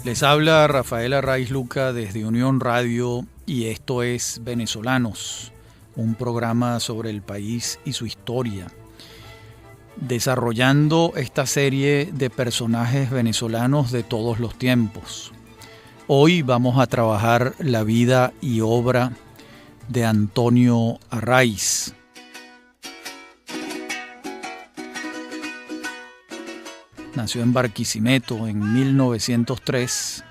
Les habla Rafael Arraiz Luca desde Unión Radio y esto es Venezolanos, un programa sobre el país y su historia, desarrollando esta serie de personajes venezolanos de todos los tiempos. Hoy vamos a trabajar la vida y obra de Antonio Arraiz. Nació en Barquisimeto en 1903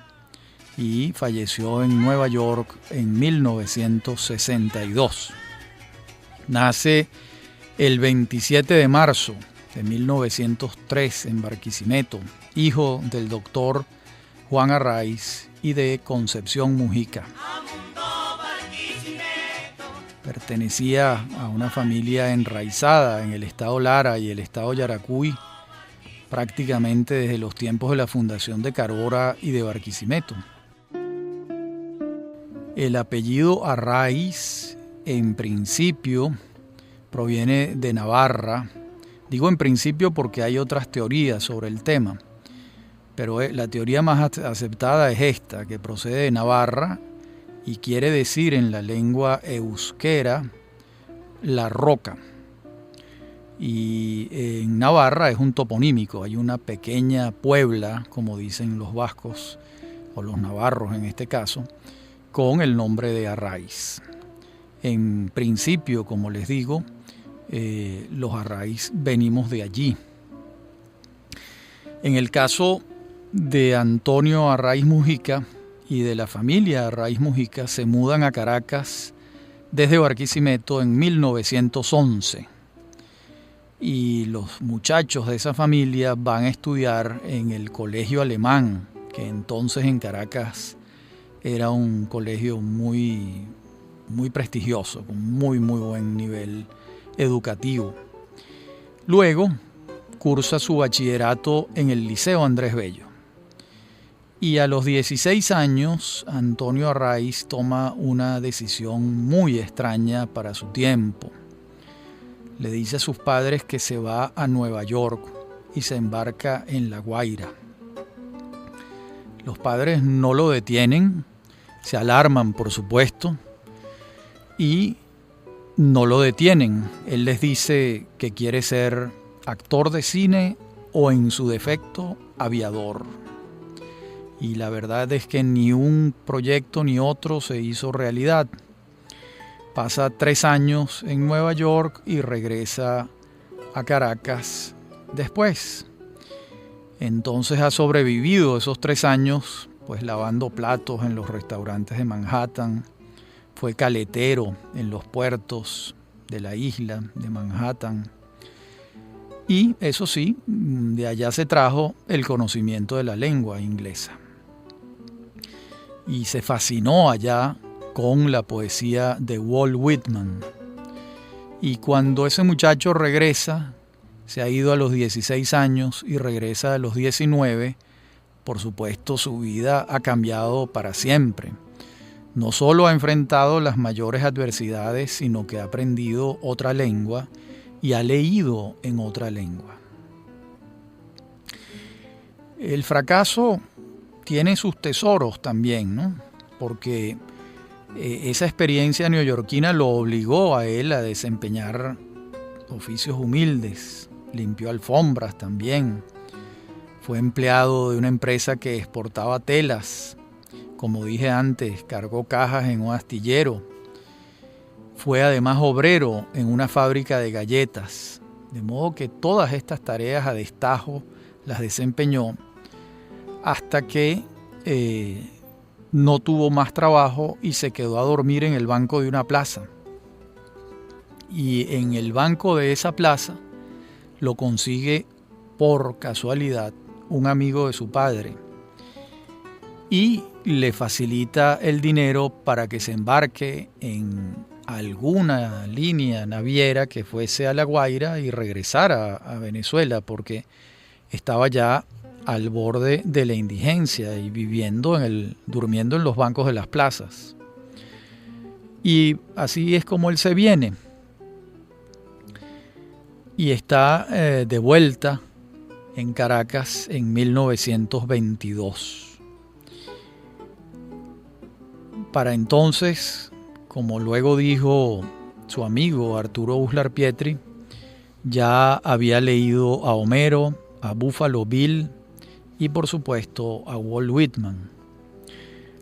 y falleció en Nueva York en 1962. Nace el 27 de marzo de 1903 en Barquisimeto, hijo del doctor Juan Arraiz y de Concepción Mujica. Pertenecía a una familia enraizada en el estado Lara y el estado Yaracuy, prácticamente desde los tiempos de la fundación de Carora y de Barquisimeto. El apellido Arraiz, en principio, proviene de Navarra. Digo en principio porque hay otras teorías sobre el tema, pero la teoría más aceptada es esta, que procede de Navarra y quiere decir en la lengua euskera la roca. Y en Navarra es un toponímico, hay una pequeña puebla, como dicen los vascos, o los navarros en este caso, con el nombre de Arraiz. En principio, como les digo, los Arraiz venimos de allí. En el caso de Antonio Arraiz Mujica y de la familia Arraiz Mujica, se mudan a Caracas desde Barquisimeto en 1911. Y los muchachos de esa familia van a estudiar en el colegio alemán, que entonces en Caracas era un colegio muy, muy prestigioso, con muy buen nivel educativo. Luego cursa su bachillerato en el Liceo Andrés Bello. Y a los 16 años, Antonio Arraiz toma una decisión muy extraña para su tiempo. Le dice a sus padres que se va a Nueva York y se embarca en La Guaira. Los padres no lo detienen, se alarman por supuesto, y no lo detienen. Él les dice que quiere ser actor de cine o en su defecto aviador. Y la verdad es que ni un proyecto ni otro se hizo realidad. Pasa 3 años en Nueva York y regresa a Caracas después. Entonces ha sobrevivido esos 3 años, pues lavando platos en los restaurantes de Manhattan. Fue caletero en los puertos de la isla de Manhattan. Y eso sí, de allá se trajo el conocimiento de la lengua inglesa. Y se fascinó allá con la poesía de Walt Whitman. Y cuando ese muchacho regresa, se ha ido a los 16 años y regresa a los 19, por supuesto su vida ha cambiado para siempre. No solo ha enfrentado las mayores adversidades, sino que ha aprendido otra lengua y ha leído en otra lengua. El fracaso tiene sus tesoros también, ¿no? Porque esa experiencia neoyorquina lo obligó a él a desempeñar oficios humildes. Limpió alfombras también. Fue empleado de una empresa que exportaba telas. Como dije antes, cargó cajas en un astillero. Fue además obrero en una fábrica de galletas. De modo que todas estas tareas a destajo las desempeñó hasta que no tuvo más trabajo y se quedó a dormir en el banco de una plaza. Y en el banco de esa plaza lo consigue por casualidad un amigo de su padre y le facilita el dinero para que se embarque en alguna línea naviera que fuese a La Guaira y regresara a Venezuela, porque estaba ya al borde de la indigencia y durmiendo en los bancos de las plazas. Y así es como él se viene. Y está de vuelta en Caracas en 1922. Para entonces, como luego dijo su amigo Arturo Uslar Pietri, ya había leído a Homero, a Buffalo Bill y por supuesto a Walt Whitman.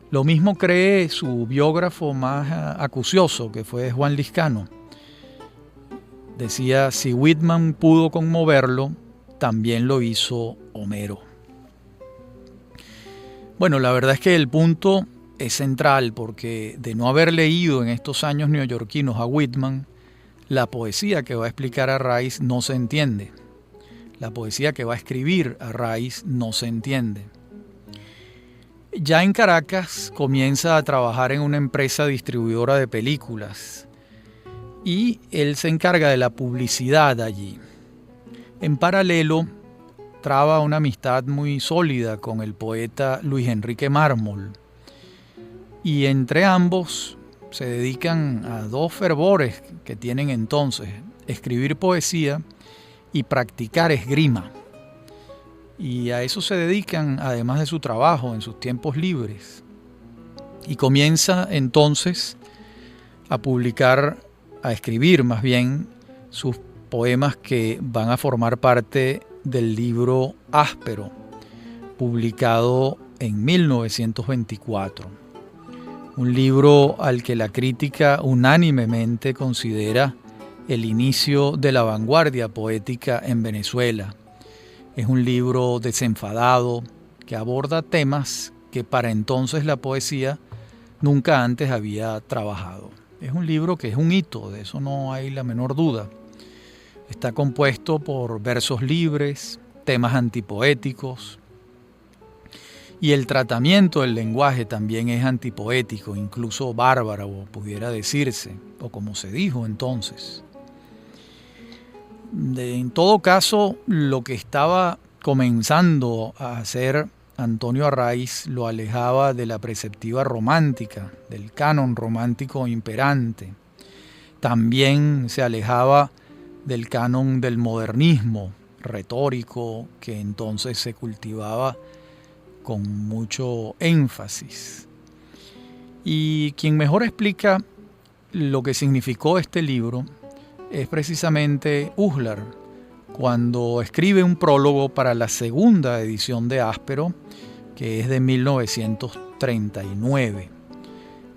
Lo mismo cree su biógrafo más acucioso, que fue Juan Lizcano. Decía, si Whitman pudo conmoverlo, también lo hizo Homero. Bueno, la verdad es que el punto es central, porque de no haber leído en estos años neoyorquinos a Whitman, la poesía que va a explicar Arraiz no se entiende. La poesía que va a escribir Arraiz no se entiende. Ya en Caracas comienza a trabajar en una empresa distribuidora de películas y él se encarga de la publicidad allí. En paralelo, traba una amistad muy sólida con el poeta Luis Enrique Mármol y entre ambos se dedican a dos fervores que tienen entonces: escribir poesía y practicar esgrima. Y a eso se dedican, además de su trabajo, en sus tiempos libres. Y comienza entonces a publicar, a escribir más bien, sus poemas que van a formar parte del libro Áspero, publicado en 1924. Un libro al que la crítica unánimemente considera el inicio de la vanguardia poética en Venezuela. Es un libro desenfadado que aborda temas que para entonces la poesía nunca antes había trabajado. Es un libro que es un hito, de eso no hay la menor duda. Está compuesto por versos libres, temas antipoéticos, y el tratamiento del lenguaje también es antipoético, incluso bárbaro, pudiera decirse, o como se dijo entonces. En todo caso, lo que estaba comenzando a hacer Antonio Arraiz lo alejaba de la perspectiva romántica, del canon romántico imperante. También se alejaba del canon del modernismo retórico que entonces se cultivaba con mucho énfasis. Y quien mejor explica lo que significó este libro es precisamente Uslar, cuando escribe un prólogo para la segunda edición de Áspero, que es de 1939.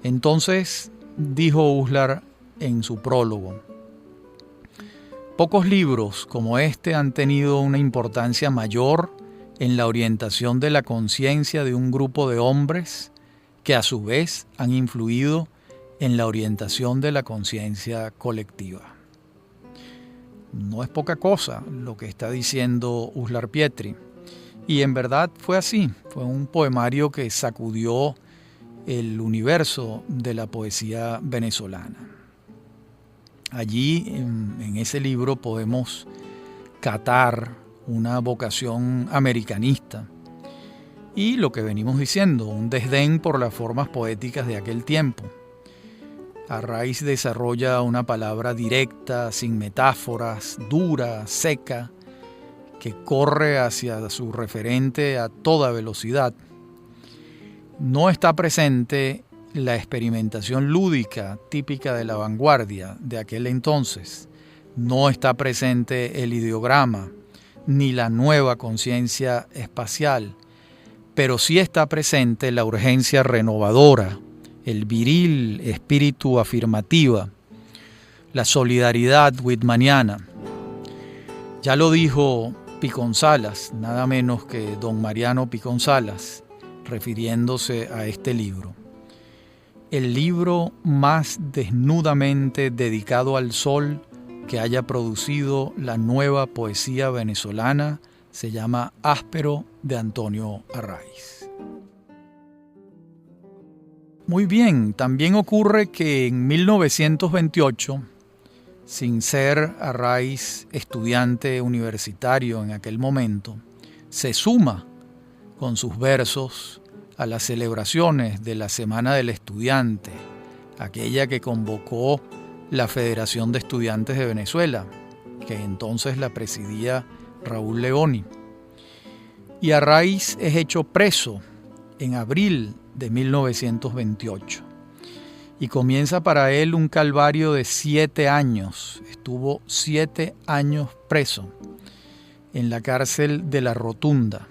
Entonces dijo Uslar en su prólogo: pocos libros como este han tenido una importancia mayor en la orientación de la conciencia de un grupo de hombres que a su vez han influido en la orientación de la conciencia colectiva. No es poca cosa lo que está diciendo Uslar Pietri, y en verdad fue así. Fue un poemario que sacudió el universo de la poesía venezolana. Allí, en ese libro, podemos catar una vocación americanista y lo que venimos diciendo, un desdén por las formas poéticas de aquel tiempo. Arraiz desarrolla una palabra directa, sin metáforas, dura, seca, que corre hacia su referente a toda velocidad. No está presente la experimentación lúdica típica de la vanguardia de aquel entonces. No está presente el ideograma, ni la nueva conciencia espacial, pero sí está presente la urgencia renovadora, el viril espíritu afirmativa, la solidaridad whitmaniana. Ya lo dijo Picón Salas, nada menos que don Mariano Picón Salas, refiriéndose a este libro. El libro más desnudamente dedicado al sol que haya producido la nueva poesía venezolana se llama Áspero, de Antonio Arraiz. Muy bien, también ocurre que en 1928, sin ser Arraiz estudiante universitario en aquel momento, se suma con sus versos a las celebraciones de la Semana del Estudiante, aquella que convocó la Federación de Estudiantes de Venezuela, que entonces la presidía Raúl Leoni. Y Arraiz es hecho preso en abril de 1928. y comienza para él un calvario de 7 años. Estuvo 7 años preso en la cárcel de La Rotunda,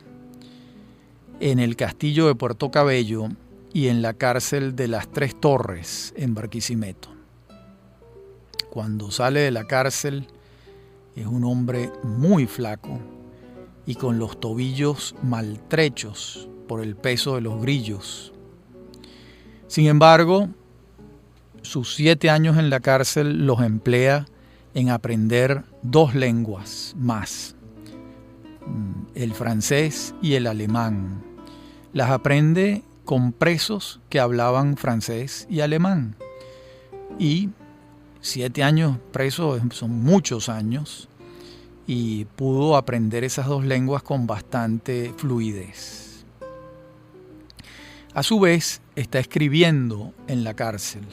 en el castillo de Puerto Cabello y en la cárcel de las Tres Torres en Barquisimeto. Cuando sale de la cárcel es un hombre muy flaco y con los tobillos maltrechos por el peso de los grillos. Sin embargo, sus 7 años en la cárcel los emplea en aprender 2 lenguas más, el francés y el alemán. Las aprende con presos que hablaban francés y alemán. Y 7 años preso son muchos años, y pudo aprender esas 2 lenguas con bastante fluidez. A su vez, está escribiendo en la cárcel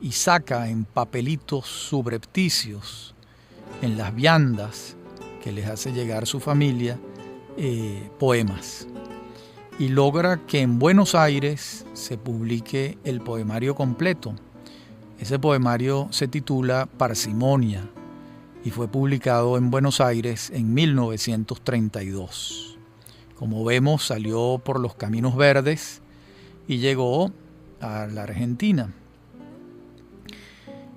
y saca en papelitos subrepticios, en las viandas que les hace llegar su familia, poemas. Y logra que en Buenos Aires se publique el poemario completo. Ese poemario se titula Parsimonia y fue publicado en Buenos Aires en 1932. Como vemos, salió por los caminos verdes y llegó a la Argentina.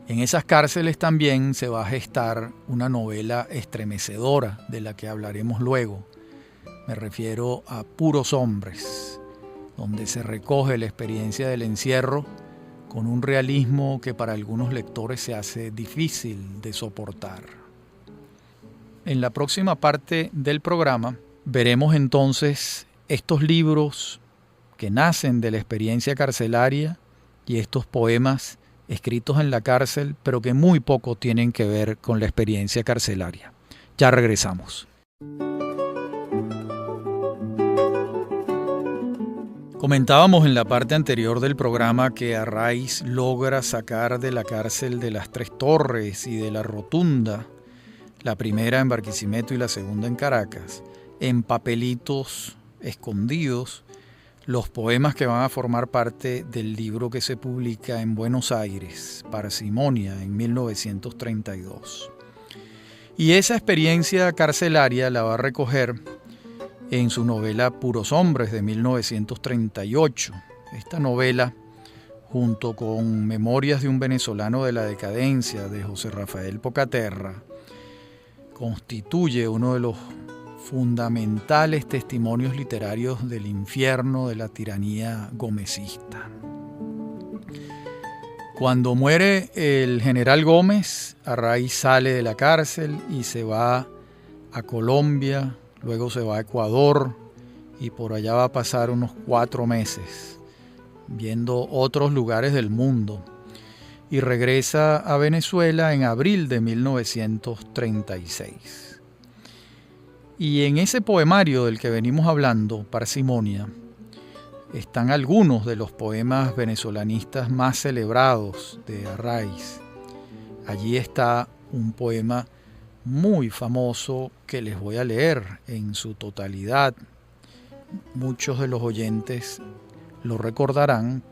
En esas cárceles también se va a gestar una novela estremecedora de la que hablaremos luego. Me refiero a Puros Hombres, donde se recoge la experiencia del encierro con un realismo que para algunos lectores se hace difícil de soportar. En la próxima parte del programa veremos entonces estos libros que nacen de la experiencia carcelaria y estos poemas escritos en la cárcel, pero que muy poco tienen que ver con la experiencia carcelaria. Ya regresamos. Comentábamos en la parte anterior del programa que Arraiz logra sacar de la cárcel de las Tres Torres y de La Rotunda, la primera en Barquisimeto y la segunda en Caracas, en papelitos escondidos, los poemas que van a formar parte del libro que se publica en Buenos Aires, Parsimonia, en 1932. Y esa experiencia carcelaria la va a recoger en su novela Puros Hombres de 1938. Esta novela, junto con Memorias de un venezolano de la decadencia de José Rafael Pocaterra, constituye uno de los fundamentales testimonios literarios del infierno de la tiranía gomecista. Cuando muere el general Gómez, Arraiz sale de la cárcel y se va a Colombia. Luego se va a Ecuador y por allá va a pasar unos 4 meses viendo otros lugares del mundo. Y regresa a Venezuela en abril de 1936. Y en ese poemario del que venimos hablando, Parsimonia, están algunos de los poemas venezolanistas más celebrados de Arraiz. Allí está un poema muy famoso que les voy a leer en su totalidad. Muchos de los oyentes lo recordarán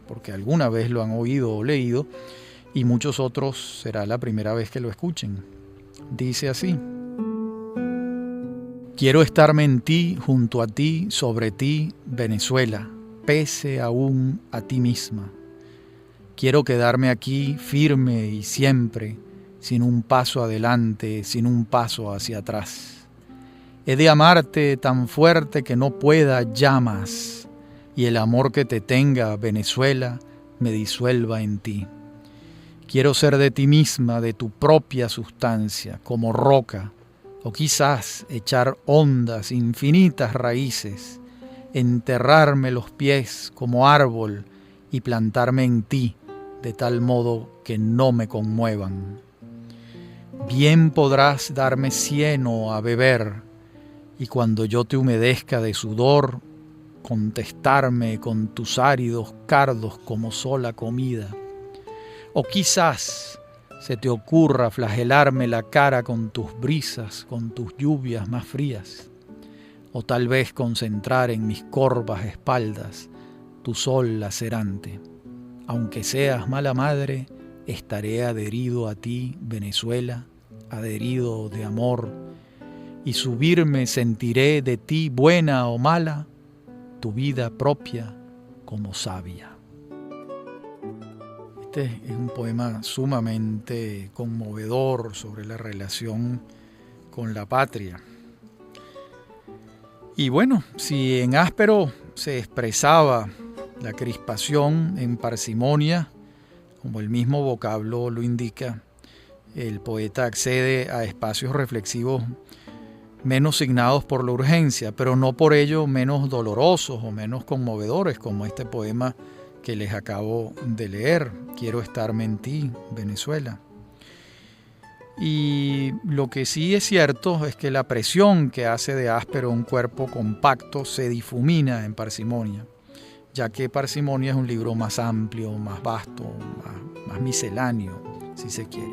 porque alguna vez lo han oído o leído, y muchos otros será la primera vez que lo escuchen. Dice así: quiero estarme en ti, junto a ti, sobre ti, Venezuela, pese aún a ti misma. Quiero quedarme aquí firme y siempre, sin un paso adelante, sin un paso hacia atrás. He de amarte tan fuerte que no pueda ya más, y el amor que te tenga, Venezuela, me disuelva en ti. Quiero ser de ti misma, de tu propia sustancia, como roca, o quizás echar hondas, infinitas raíces, enterrarme los pies como árbol y plantarme en ti, de tal modo que no me conmuevan. Bien podrás darme cieno a beber, y cuando yo te humedezca de sudor, contestarme con tus áridos cardos como sola comida. O quizás se te ocurra flagelarme la cara con tus brisas, con tus lluvias más frías. O tal vez concentrar en mis corvas espaldas tu sol lacerante. Aunque seas mala madre, estaré adherido a ti, Venezuela, adherido de amor, y subirme sentiré de ti, buena o mala, tu vida propia como sabia. Este es un poema sumamente conmovedor sobre la relación con la patria. Y bueno, si en Áspero se expresaba la crispación en parsimonia, como el mismo vocablo lo indica, el poeta accede a espacios reflexivos menos signados por la urgencia, pero no por ello menos dolorosos o menos conmovedores, como este poema que les acabo de leer, Quiero estarme en ti, Venezuela. Y lo que sí es cierto es que la presión que hace de Áspero un cuerpo compacto se difumina en Parsimonia, ya que Parsimonia es un libro más amplio, más vasto, más misceláneo, si se quiere.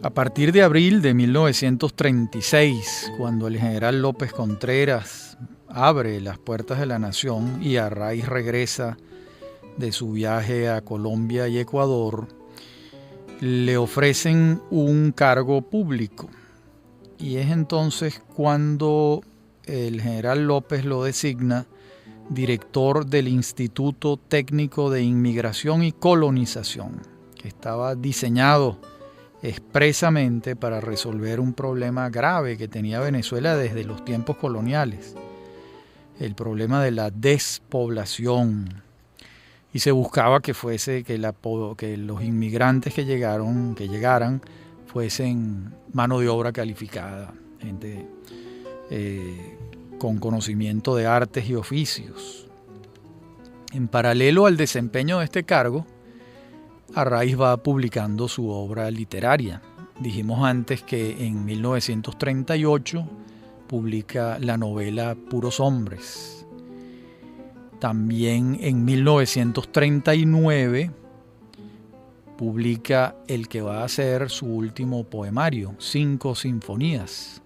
A partir de abril de 1936, cuando el general López Contreras abre las puertas de la nación y Arraiz regresa de su viaje a Colombia y Ecuador, le ofrecen un cargo público. Y es entonces cuando el general López lo designa director del Instituto Técnico de Inmigración y Colonización, que estaba diseñado expresamente para resolver un problema grave que tenía Venezuela desde los tiempos coloniales, el problema de la despoblación. Y se buscaba que los inmigrantes que llegaran fuesen mano de obra calificada, gente con conocimiento de artes y oficios. En paralelo al desempeño de este cargo, Arraiz va publicando su obra literaria. Dijimos antes que en 1938 publica la novela Puros Hombres. También en 1939 publica el que va a ser su último poemario, 5 sinfonías.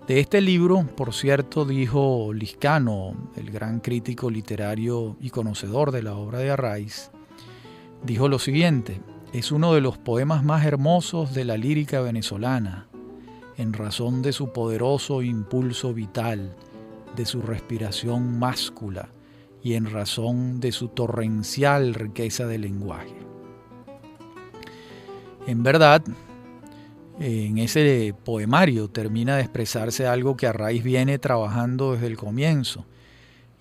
De este libro, por cierto, dijo Lizcano, el gran crítico literario y conocedor de la obra de Arraiz, dijo lo siguiente: es uno de los poemas más hermosos de la lírica venezolana, en razón de su poderoso impulso vital, de su respiración máscula y en razón de su torrencial riqueza de lenguaje. En verdad, en ese poemario termina de expresarse algo que Arraiz viene trabajando desde el comienzo,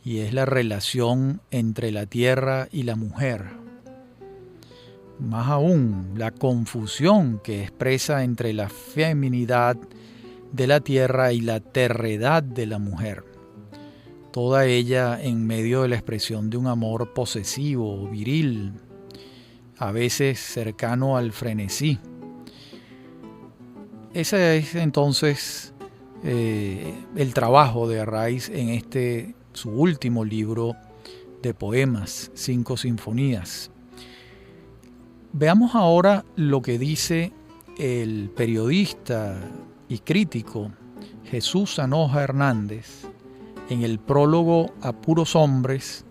y es la relación entre la tierra y la mujer. Más aún, la confusión que expresa entre la feminidad de la tierra y la terredad de la mujer. Toda ella en medio de la expresión de un amor posesivo, viril, a veces cercano al frenesí. Ese es entonces el trabajo de Arraiz en su último libro de poemas, 5 sinfonías. Veamos ahora lo que dice el periodista y crítico Jesús Zanoja Hernández en el prólogo a Puros Hombres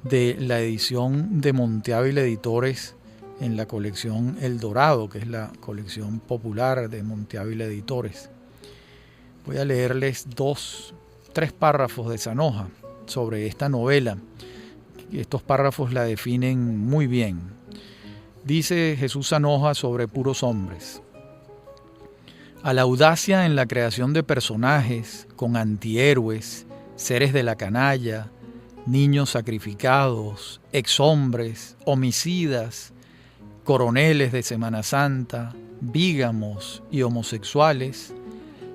de la edición de Monte Ávila Editores en la colección El Dorado, que es la colección popular de Monte Ávila Editores. Voy a leerles 3 párrafos de Zanoja sobre esta novela. Estos párrafos la definen muy bien. Dice Jesús Zanoja sobre Puros Hombres: a la audacia en la creación de personajes con antihéroes, seres de la canalla, niños sacrificados, exhombres, homicidas, coroneles de Semana Santa, bígamos y homosexuales,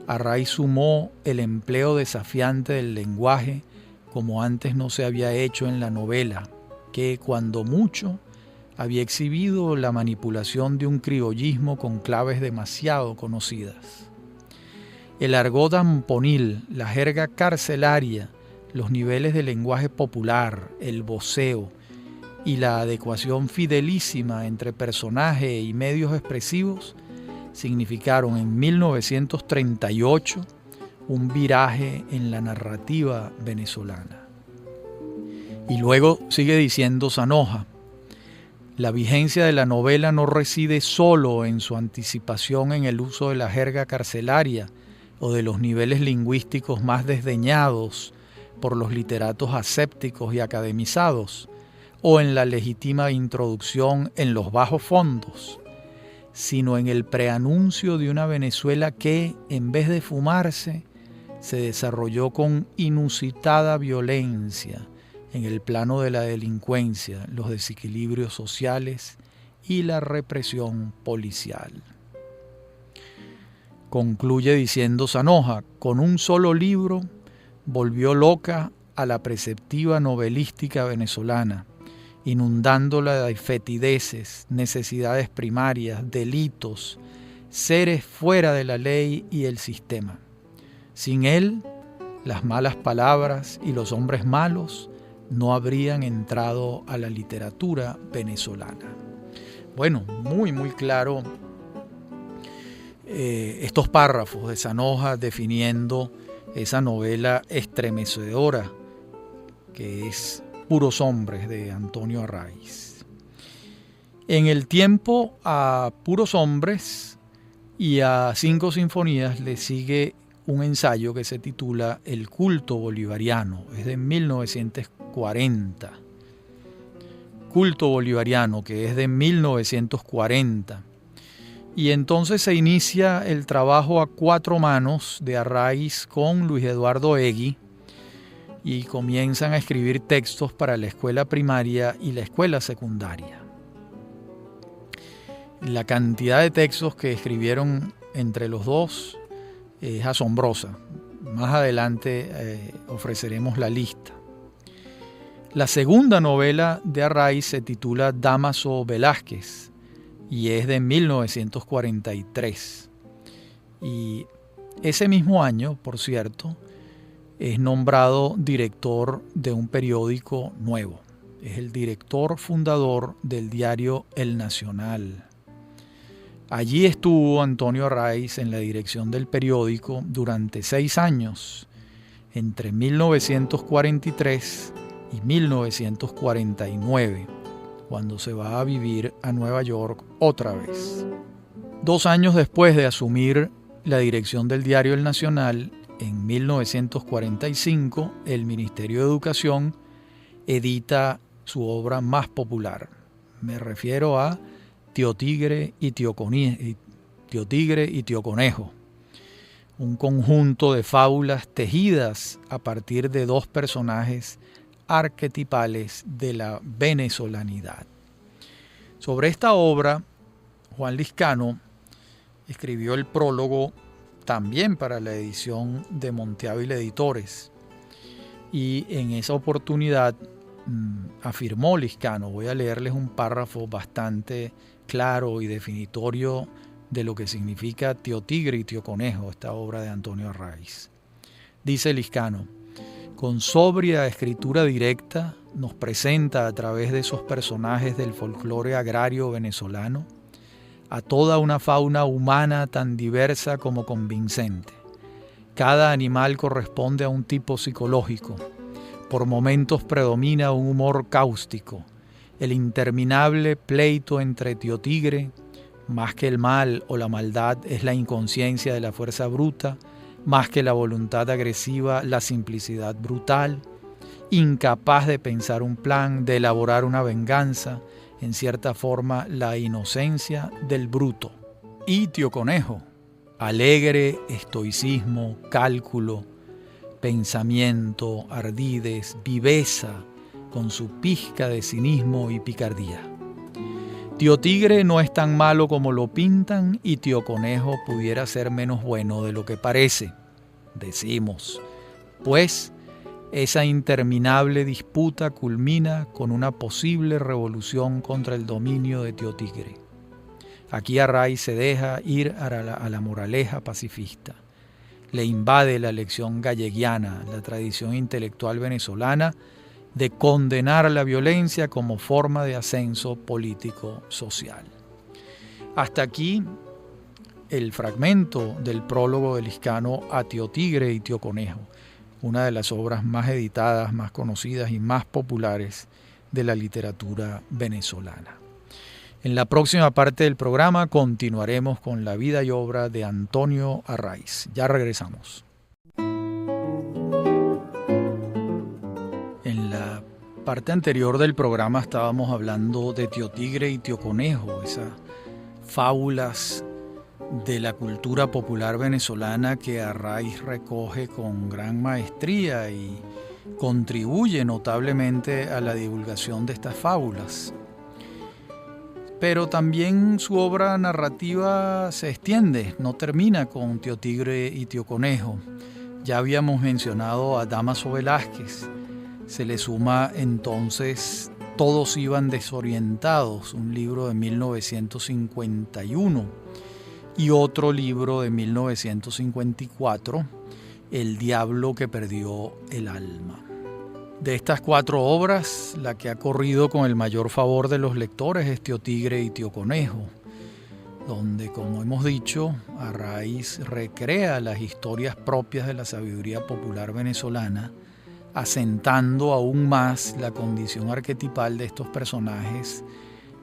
Arraiz sumó el empleo desafiante del lenguaje como antes no se había hecho en la novela, que cuando mucho había exhibido la manipulación de un criollismo con claves demasiado conocidas. El argot amponil, la jerga carcelaria, los niveles de lenguaje popular, el voceo y la adecuación fidelísima entre personaje y medios expresivos significaron en 1938 un viraje en la narrativa venezolana. Y luego sigue diciendo Zanoja: La vigencia de la novela no reside solo en su anticipación en el uso de la jerga carcelaria o de los niveles lingüísticos más desdeñados por los literatos asépticos y academizados, o en la legítima introducción en los bajos fondos, sino en el preanuncio de una Venezuela que, en vez de fumarse, se desarrolló con inusitada violencia en el plano de la delincuencia, los desequilibrios sociales y la represión policial. Concluye diciendo Zanoja: con un solo libro volvió loca a la preceptiva novelística venezolana, inundándola de fetideces, necesidades primarias, delitos, seres fuera de la ley y el sistema. Sin él, las malas palabras y los hombres malos no habrían entrado a la literatura venezolana. Bueno, muy claro estos párrafos de Zanoja definiendo esa novela estremecedora que es Puros Hombres, de Antonio Arraiz. En el tiempo a Puros Hombres y a 5 sinfonías le sigue un ensayo que se titula El culto bolivariano, es de 1940. Culto bolivariano, que es de 1940. Y entonces se inicia el trabajo a 4 manos de Arraiz con Luis Eduardo Egui y comienzan a escribir textos para la escuela primaria y la escuela secundaria. La cantidad de textos que escribieron entre los dos es asombrosa. Más adelante ofreceremos la lista. La segunda novela de Arraiz se titula Dámaso Velázquez y es de 1943. Y ese mismo año, por cierto, es nombrado director de un periódico nuevo. Es el director fundador del diario El Nacional. Allí estuvo Antonio Arraiz en la dirección del periódico durante 6 años, entre 1943 y 1949, cuando se va a vivir a Nueva York otra vez. 2 años después de asumir la dirección del diario El Nacional, en 1945, el Ministerio de Educación edita su obra más popular. Me refiero a Tío Tigre y Tío Conejo, un conjunto de fábulas tejidas a partir de 2 personajes arquetipales de la venezolanidad. Sobre esta obra, Juan Liscano escribió el prólogo también para la edición de Monteávila Editores, y en esa oportunidad afirmó Liscano, voy a leerles un párrafo bastante claro y definitorio de lo que significa Tío Tigre y Tío Conejo, esta obra de Antonio Arraiz. Dice Liscano: con sobria escritura directa nos presenta a través de esos personajes del folclore agrario venezolano a toda una fauna humana tan diversa como convincente. Cada animal corresponde a un tipo psicológico. Por momentos predomina un humor cáustico. El interminable pleito entre Tío Tigre, más que el mal o la maldad es la inconsciencia de la fuerza bruta, más que la voluntad agresiva, la simplicidad brutal, incapaz de pensar un plan, de elaborar una venganza, en cierta forma la inocencia del bruto. Y Tío Conejo, alegre estoicismo, cálculo, pensamiento, ardidez, viveza, con su pizca de cinismo y picardía. Tío Tigre no es tan malo como lo pintan y Tío Conejo pudiera ser menos bueno de lo que parece, decimos, pues esa interminable disputa culmina con una posible revolución contra el dominio de Tío Tigre. Aquí Arraiz se deja ir a la moraleja pacifista. Le invade la lección galleguiana, la tradición intelectual venezolana, de condenar la violencia como forma de ascenso político-social. Hasta aquí el fragmento del prólogo de Liscano a Tío Tigre y Tío Conejo, una de las obras más editadas, más conocidas y más populares de la literatura venezolana. En la próxima parte del programa continuaremos con la vida y obra de Antonio Arraiz. Ya regresamos. En la parte anterior del programa estábamos hablando de Tío Tigre y Tío Conejo, esas fábulas de la cultura popular venezolana que Arraiz recoge con gran maestría y contribuye notablemente a la divulgación de estas fábulas. Pero también su obra narrativa se extiende, no termina con Tío Tigre y Tío Conejo. Ya habíamos mencionado a Dámaso Velázquez, se le suma entonces Todos iban desorientados, un libro de 1951, y otro libro de 1954, El diablo que perdió el alma. De estas 4 obras, la que ha corrido con el mayor favor de los lectores es Tío Tigre y Tío Conejo, donde, como hemos dicho, Arraiz recrea las historias propias de la sabiduría popular venezolana, asentando aún más la condición arquetipal de estos personajes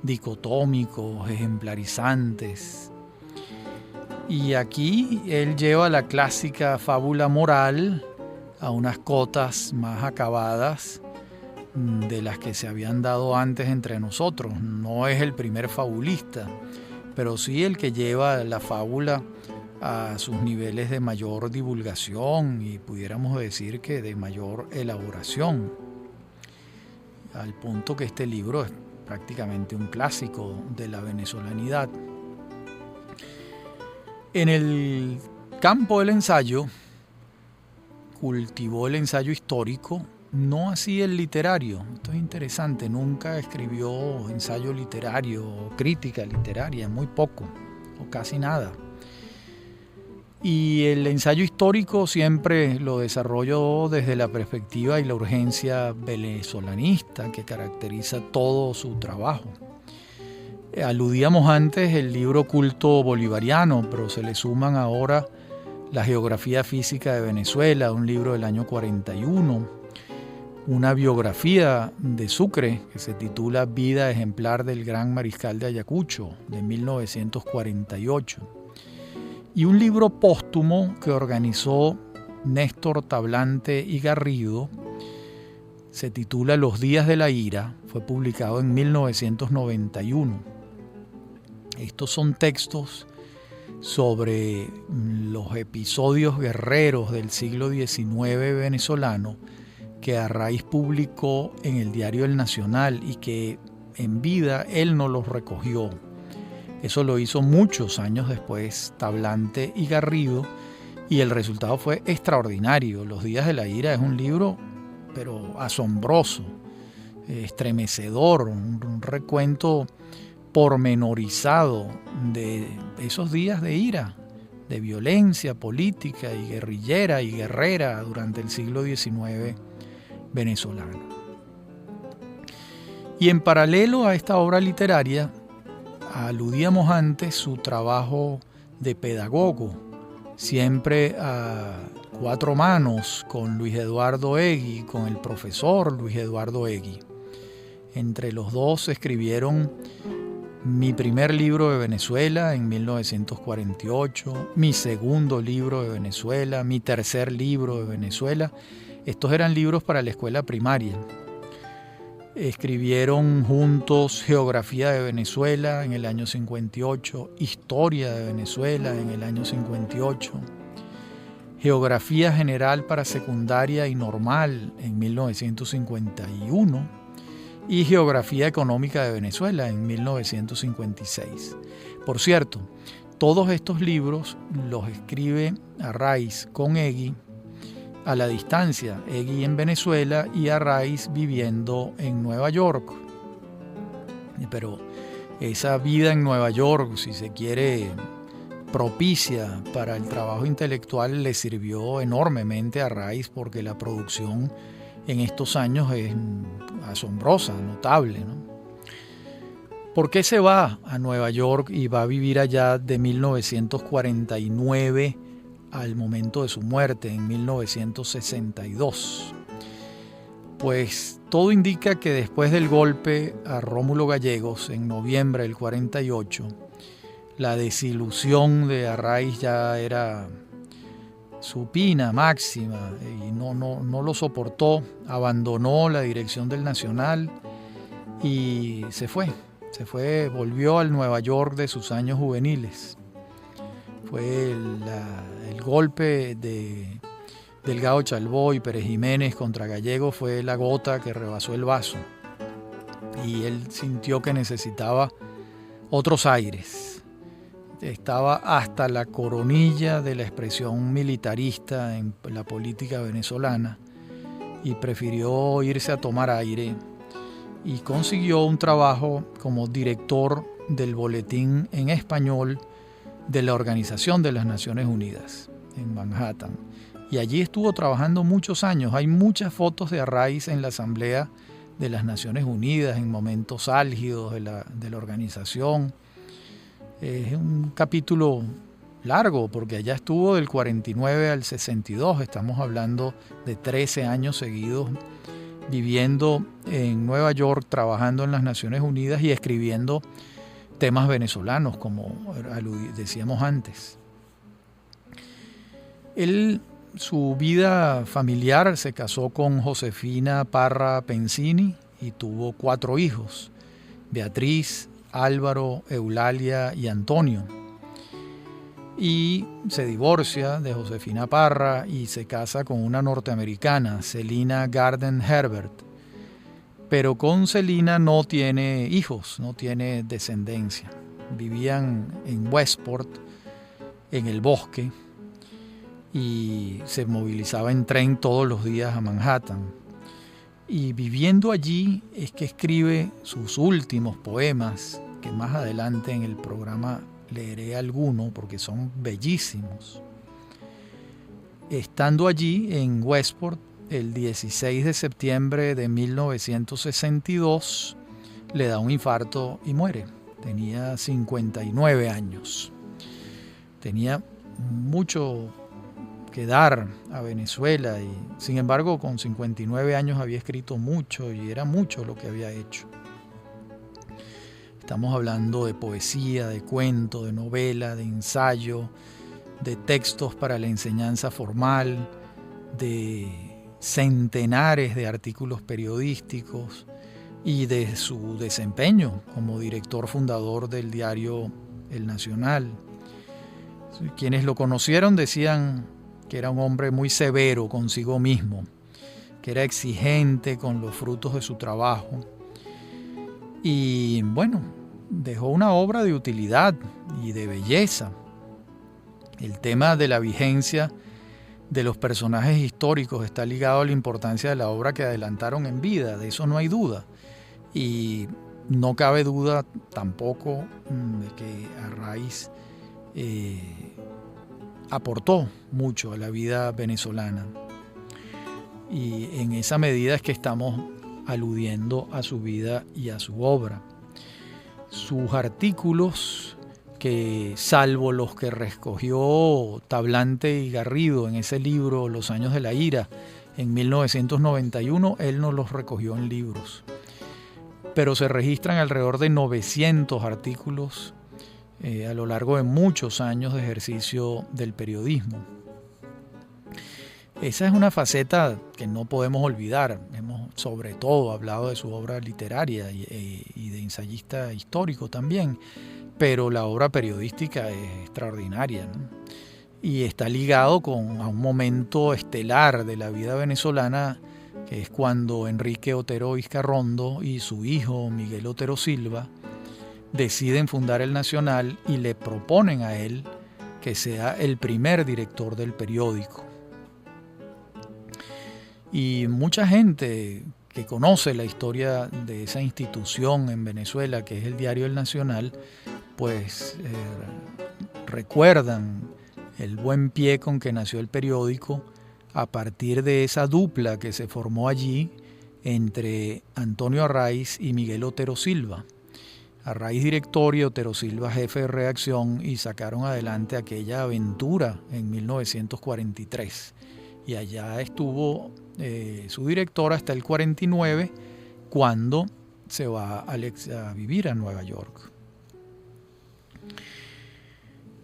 dicotómicos, ejemplarizantes. Y aquí él lleva la clásica fábula moral a unas cotas más acabadas de las que se habían dado antes entre nosotros. No es el primer fabulista, pero sí el que lleva la fábula a sus niveles de mayor divulgación y pudiéramos decir que de mayor elaboración, al punto que este libro es prácticamente un clásico de la venezolanidad. En el campo del ensayo, cultivó el ensayo histórico, no así el literario. Esto es interesante, nunca escribió ensayo literario o crítica literaria, muy poco o casi nada. Y el ensayo histórico siempre lo desarrolló desde la perspectiva y la urgencia venezolanista que caracteriza todo su trabajo. Aludíamos antes el libro Culto Bolivariano, pero se le suman ahora La geografía física de Venezuela, un libro del año 41, una biografía de Sucre que se titula Vida ejemplar del gran mariscal de Ayacucho, de 1948, y un libro póstumo que organizó Néstor Tablante y Garrido, se titula Los días de la ira, fue publicado en 1991. Estos son textos sobre los episodios guerreros del siglo XIX venezolano que Arraiz publicó en el diario El Nacional y que en vida él no los recogió. Eso lo hizo muchos años después Tablante y Garrido y el resultado fue extraordinario. Los días de la ira es un libro pero asombroso, estremecedor, un recuento pormenorizado de esos días de ira, de violencia política y guerrillera y guerrera durante el siglo XIX venezolano. Y en paralelo a esta obra literaria, aludíamos antes su trabajo de pedagogo, siempre a 4 manos con Luis Eduardo Egui, con el profesor Luis Eduardo Egui. Entre los dos escribieron mi primer libro de Venezuela en 1948, mi segundo libro de Venezuela, mi tercer libro de Venezuela. Estos eran libros para la escuela primaria. Escribieron juntos Geografía de Venezuela en el año 58, Historia de Venezuela en el año 58, Geografía General para Secundaria y Normal en 1951, y Geografía Económica de Venezuela en 1956. Por cierto, todos estos libros los escribe Arraiz con Egui a la distancia, Egui en Venezuela y Arraiz viviendo en Nueva York. Pero esa vida en Nueva York, si se quiere, propicia para el trabajo intelectual, le sirvió enormemente a Arraiz porque la producción en estos años es asombrosa, notable, ¿no? ¿Por qué se va a Nueva York y va a vivir allá de 1949 al momento de su muerte en 1962? Pues todo indica que después del golpe a Rómulo Gallegos en noviembre del 48, la desilusión de Arraiz ya era supina, máxima, y no lo soportó, abandonó la dirección del Nacional y se fue, volvió al Nueva York de sus años juveniles. Fue el golpe de Delgado Chalbó y Pérez Jiménez contra Gallegos fue la gota que rebasó el vaso y él sintió que necesitaba otros aires. Estaba hasta la coronilla de la expresión militarista en la política venezolana y prefirió irse a tomar aire y consiguió un trabajo como director del boletín en español de la Organización de las Naciones Unidas en Manhattan. Y allí estuvo trabajando muchos años. Hay muchas fotos de Arraiz en la Asamblea de las Naciones Unidas, en momentos álgidos de la organización. Es un capítulo largo, porque allá estuvo del 49 al 62. Estamos hablando de 13 años seguidos viviendo en Nueva York, trabajando en las Naciones Unidas y escribiendo temas venezolanos, como decíamos antes. Su vida familiar, se casó con Josefina Parra Pensini y tuvo 4 hijos: Beatriz, Álvaro, Eulalia y Antonio. Y se divorcia de Josefina Parra y se casa con una norteamericana, Celina Garden Herbert. Pero con Celina no tiene hijos, no tiene descendencia. Vivían en Westport, en el bosque, y se movilizaba en tren todos los días a Manhattan. Y viviendo allí es que escribe sus últimos poemas, que más adelante en el programa leeré alguno porque son bellísimos. Estando allí en Westport, el 16 de septiembre de 1962, le da un infarto y muere. Tenía 59 años. Tenía mucho que dar a Venezuela y, sin embargo, con 59 años había escrito mucho y era mucho lo que había hecho. Estamos hablando de poesía, de cuento, de novela, de ensayo, de textos para la enseñanza formal, de centenares de artículos periodísticos y de su desempeño como director fundador del diario El Nacional. Quienes lo conocieron decían que era un hombre muy severo consigo mismo, que era exigente con los frutos de su trabajo. Y bueno, dejó una obra de utilidad y de belleza. El tema de la vigencia de los personajes históricos está ligado a la importancia de la obra que adelantaron en vida, de eso no hay duda. Y no cabe duda tampoco de que Arraiz aportó mucho a la vida venezolana. Y en esa medida es que estamos aludiendo a su vida y a su obra. Sus artículos, que salvo los que recogió Tablante y Garrido en ese libro Los años de la ira en 1991, él no los recogió en libros, pero se registran alrededor de 900 artículos a lo largo de muchos años de ejercicio del periodismo. Esa es una faceta que no podemos olvidar. Hemos sobre todo hablado de su obra literaria y de ensayista histórico también, pero la obra periodística es extraordinaria, ¿no? Y está ligado a un momento estelar de la vida venezolana, que es cuando Enrique Otero Vizcarrondo y su hijo Miguel Otero Silva deciden fundar el Nacional y le proponen a él que sea el primer director del periódico. Y mucha gente que conoce la historia de esa institución en Venezuela, que es el diario El Nacional, pues recuerdan el buen pie con que nació el periódico a partir de esa dupla que se formó allí entre Antonio Arraiz y Miguel Otero Silva. Arraiz director y Otero Silva jefe de redacción, y sacaron adelante aquella aventura en 1943. y allá estuvo su director hasta el 49, cuando se va a vivir a Nueva York.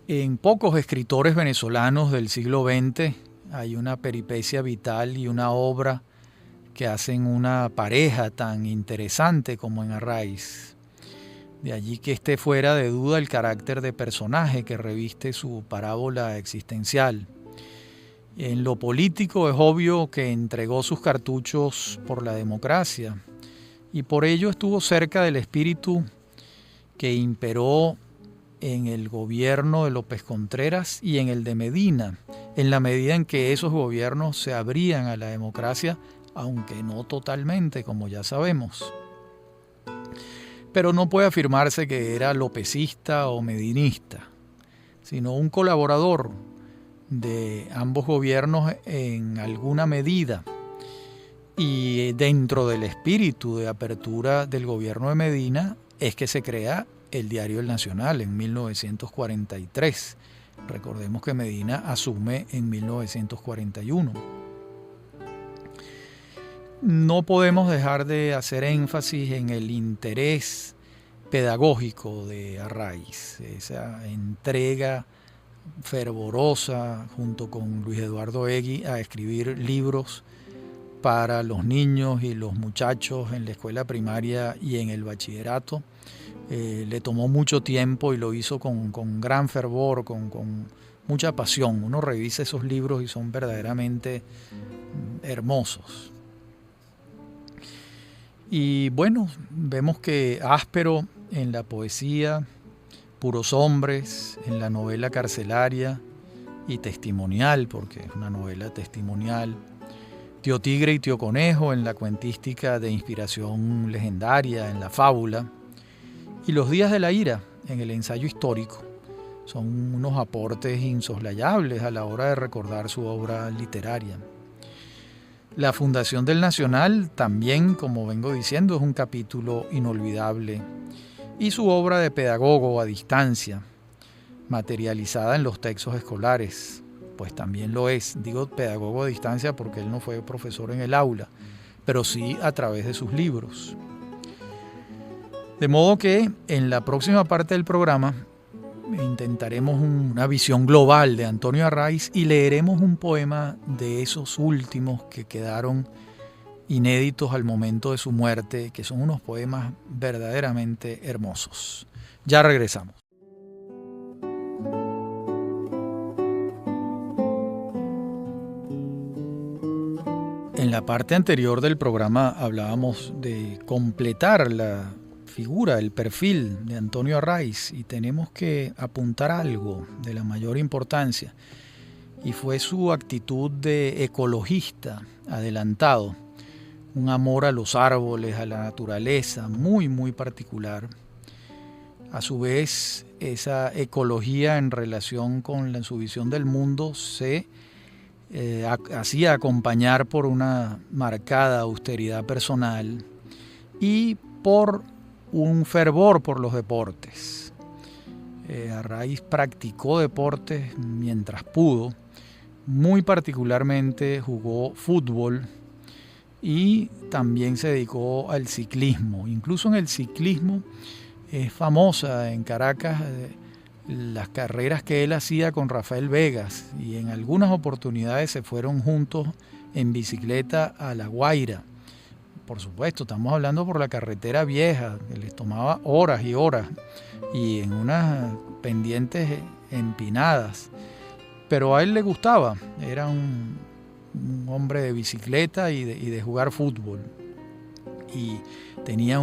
En pocos escritores venezolanos del siglo XX hay una peripecia vital y una obra que hacen una pareja tan interesante como en Arraiz. De allí que esté fuera de duda el carácter de personaje que reviste su parábola existencial. En lo político es obvio que entregó sus cartuchos por la democracia y por ello estuvo cerca del espíritu que imperó en el gobierno de López Contreras y en el de Medina, en la medida en que esos gobiernos se abrían a la democracia, aunque no totalmente, como ya sabemos. Pero no puede afirmarse que era lopecista o medinista, sino un colaborador de ambos gobiernos en alguna medida. Y dentro del espíritu de apertura del gobierno de Medina es que se crea el diario El Nacional en 1943. Recordemos que Medina asume en 1941. No podemos dejar de hacer énfasis en el interés pedagógico de Arraiz, esa entrega fervorosa junto con Luis Eduardo Egui a escribir libros para los niños y los muchachos en la escuela primaria y en el bachillerato. Le tomó mucho tiempo y lo hizo con gran fervor, con mucha pasión. Uno revisa esos libros y son verdaderamente hermosos. Y bueno, vemos que áspero en la poesía, Puros Hombres, en la novela carcelaria y testimonial, porque es una novela testimonial, Tío Tigre y Tío Conejo en la cuentística de inspiración legendaria, en la fábula, y Los días de la ira en el ensayo histórico. Son unos aportes insoslayables a la hora de recordar su obra literaria. La fundación del Nacional también, como vengo diciendo, es un capítulo inolvidable, y su obra de pedagogo a distancia, materializada en los textos escolares, pues también lo es. Digo pedagogo a distancia porque él no fue profesor en el aula, pero sí a través de sus libros. De modo que en la próxima parte del programa intentaremos una visión global de Antonio Arraiz y leeremos un poema de esos últimos que quedaron inéditos al momento de su muerte, que son unos poemas verdaderamente hermosos. Ya regresamos. En la parte anterior del programa hablábamos de completar la figura, el perfil de Antonio Arraiz, y tenemos que apuntar algo de la mayor importancia, y fue su actitud de ecologista adelantado, un amor a los árboles, a la naturaleza, muy muy particular. A su vez, esa ecología en relación con su visión del mundo se hacía acompañar por una marcada austeridad personal y por un fervor por los deportes. Arraiz practicó deportes mientras pudo, muy particularmente jugó fútbol y también se dedicó al ciclismo. Incluso en el ciclismo es famosa en Caracas las carreras que él hacía con Rafael Vegas, y en algunas oportunidades se fueron juntos en bicicleta a La Guaira. Por supuesto, estamos hablando por la carretera vieja, que les tomaba horas y horas, y en unas pendientes empinadas. Pero a él le gustaba, era un hombre de bicicleta y de jugar fútbol. Y tenía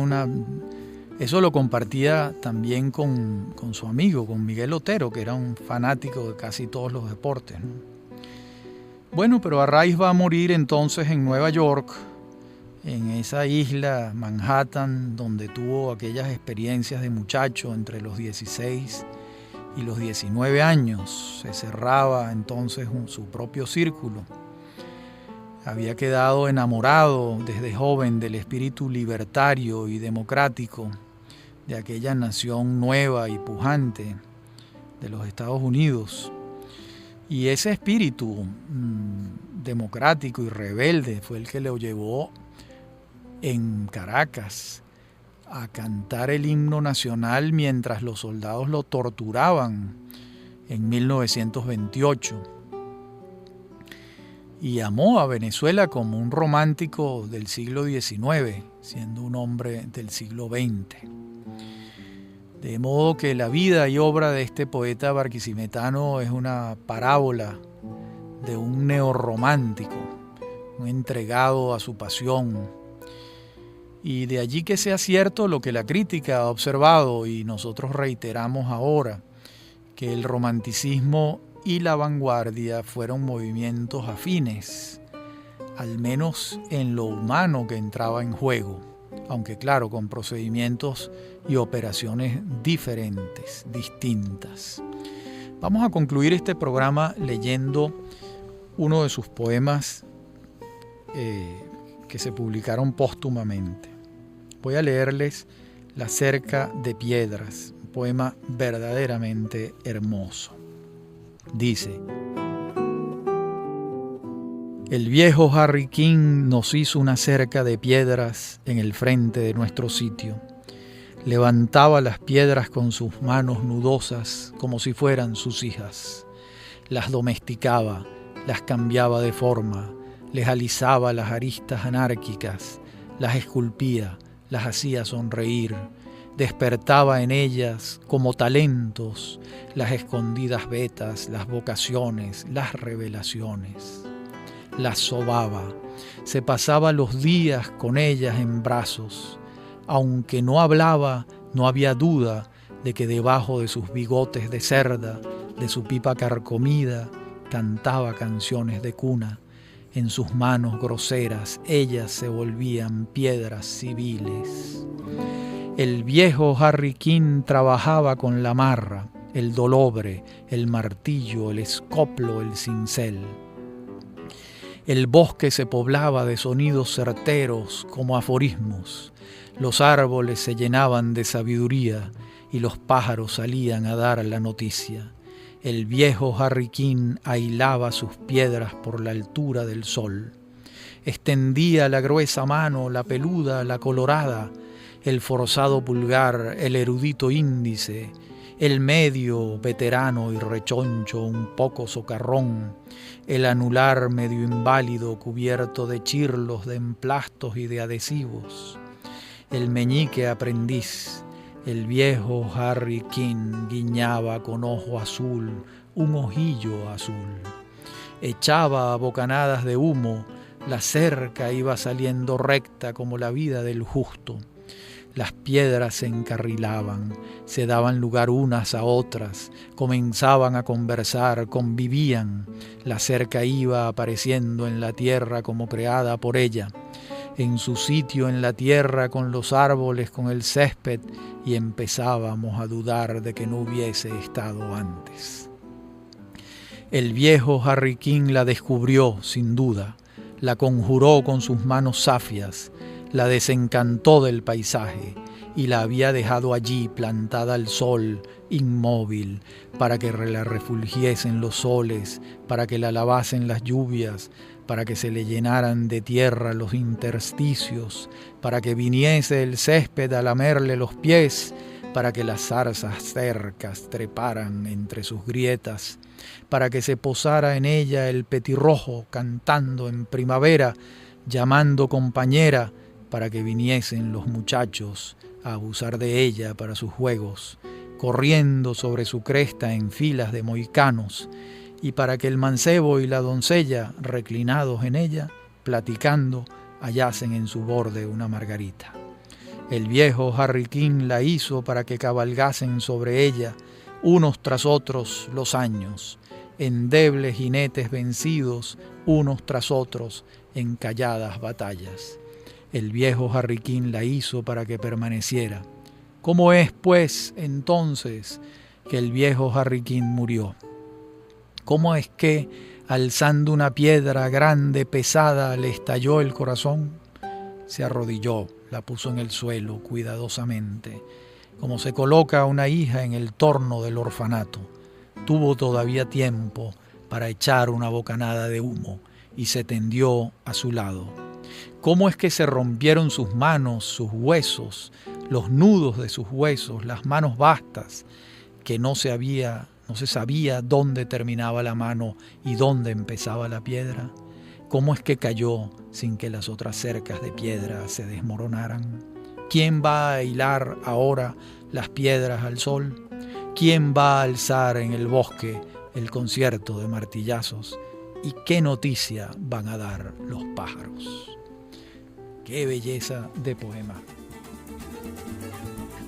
eso lo compartía también con su amigo, con Miguel Otero, que era un fanático de casi todos los deportes, ¿no? Bueno, pero Arraiz va a morir entonces en Nueva York, en esa isla Manhattan, donde tuvo aquellas experiencias de muchacho entre los 16 y los 19 años. Se cerraba entonces su propio círculo. Había quedado enamorado desde joven del espíritu libertario y democrático de aquella nación nueva y pujante de los Estados Unidos. Y ese espíritu democrático y rebelde fue el que lo llevó en Caracas a cantar el himno nacional mientras los soldados lo torturaban en 1928. Y amó a Venezuela como un romántico del siglo XIX, siendo un hombre del siglo XX. De modo que la vida y obra de este poeta barquisimetano es una parábola de un neorromántico, un entregado a su pasión. Y de allí que sea cierto lo que la crítica ha observado y nosotros reiteramos ahora, que el romanticismo y la vanguardia fueron movimientos afines, al menos en lo humano que entraba en juego, aunque claro, con procedimientos y operaciones diferentes, distintas. Vamos a concluir este programa leyendo uno de sus poemas que se publicaron póstumamente. Voy a leerles La cerca de piedras, un poema verdaderamente hermoso. Dice: el viejo Harry King nos hizo una cerca de piedras en el frente de nuestro sitio. Levantaba las piedras con sus manos nudosas como si fueran sus hijas. Las domesticaba, las cambiaba de forma, les alisaba las aristas anárquicas, las esculpía, las hacía sonreír, despertaba en ellas como talentos las escondidas vetas, las vocaciones, las revelaciones. Las sobaba, se pasaba los días con ellas en brazos. Aunque no hablaba, no había duda de que debajo de sus bigotes de cerda, de su pipa carcomida, cantaba canciones de cuna. En sus manos groseras ellas se volvían piedras civiles. El viejo Harry King trabajaba con la marra, el dolobre, el martillo, el escoplo, el cincel. El bosque se poblaba de sonidos certeros como aforismos. Los árboles se llenaban de sabiduría y los pájaros salían a dar la noticia. El viejo Harry King ahilaba sus piedras por la altura del sol. Extendía la gruesa mano, la peluda, la colorada, el forzado pulgar, el erudito índice, el medio, veterano y rechoncho, un poco socarrón, el anular medio inválido cubierto de chirlos, de emplastos y de adhesivos, el meñique aprendiz. El viejo Harry King guiñaba con ojo azul, un ojillo azul. Echaba bocanadas de humo, la cerca iba saliendo recta como la vida del justo. Las piedras se encarrilaban, se daban lugar unas a otras, comenzaban a conversar, convivían. La cerca iba apareciendo en la tierra como creada por ella, en su sitio en la tierra con los árboles, con el césped, y empezábamos a dudar de que no hubiese estado antes. El viejo Harry King la descubrió sin duda, la conjuró con sus manos safias, la desencantó del paisaje y la había dejado allí plantada al sol, inmóvil, para que la refulgiesen los soles, para que la lavasen las lluvias, para que se le llenaran de tierra los intersticios, para que viniese el césped a lamerle los pies, para que las zarzas cercas treparan entre sus grietas, para que se posara en ella el petirrojo cantando en primavera, llamando compañera, para que viniesen los muchachos a abusar de ella para sus juegos, corriendo sobre su cresta en filas de mohicanos, y para que el mancebo y la doncella, reclinados en ella, platicando, hallasen en su borde una margarita. El viejo Harry King la hizo para que cabalgasen sobre ella, unos tras otros, los años, endebles jinetes vencidos, unos tras otros, en calladas batallas. El viejo Harry King la hizo para que permaneciera. ¿Cómo es, pues, entonces, que el viejo Harry King murió? ¿Cómo es que, alzando una piedra grande, pesada, le estalló el corazón? Se arrodilló, la puso en el suelo cuidadosamente, como se coloca una hija en el torno del orfanato. Tuvo todavía tiempo para echar una bocanada de humo y se tendió a su lado. ¿Cómo es que se rompieron sus manos, sus huesos, los nudos de sus huesos, las manos bastas, que no se sabía dónde terminaba la mano y dónde empezaba la piedra? ¿Cómo es que cayó sin que las otras cercas de piedra se desmoronaran? ¿Quién va a hilar ahora las piedras al sol? ¿Quién va a alzar en el bosque el concierto de martillazos? ¿Y qué noticia van a dar los pájaros? ¡Qué belleza de poema!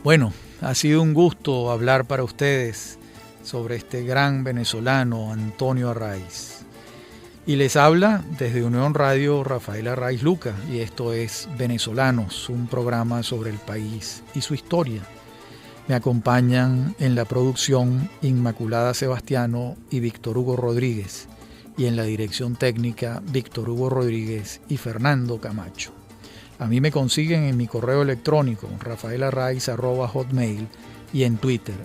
Bueno, ha sido un gusto hablar para ustedes sobre este gran venezolano Antonio Arraiz. Y les habla desde Unión Radio Rafael Arraiz Luca, y esto es Venezolanos, un programa sobre el país y su historia. Me acompañan en la producción Inmaculada Sebastiano y Víctor Hugo Rodríguez, y en la dirección técnica Víctor Hugo Rodríguez y Fernando Camacho. A mí me consiguen en mi correo electrónico rafaelarraiz@hotmail y en Twitter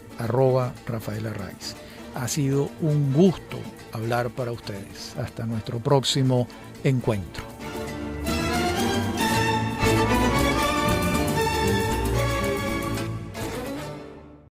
@rafaelarraiz. Ha sido un gusto hablar para ustedes. Hasta nuestro próximo encuentro.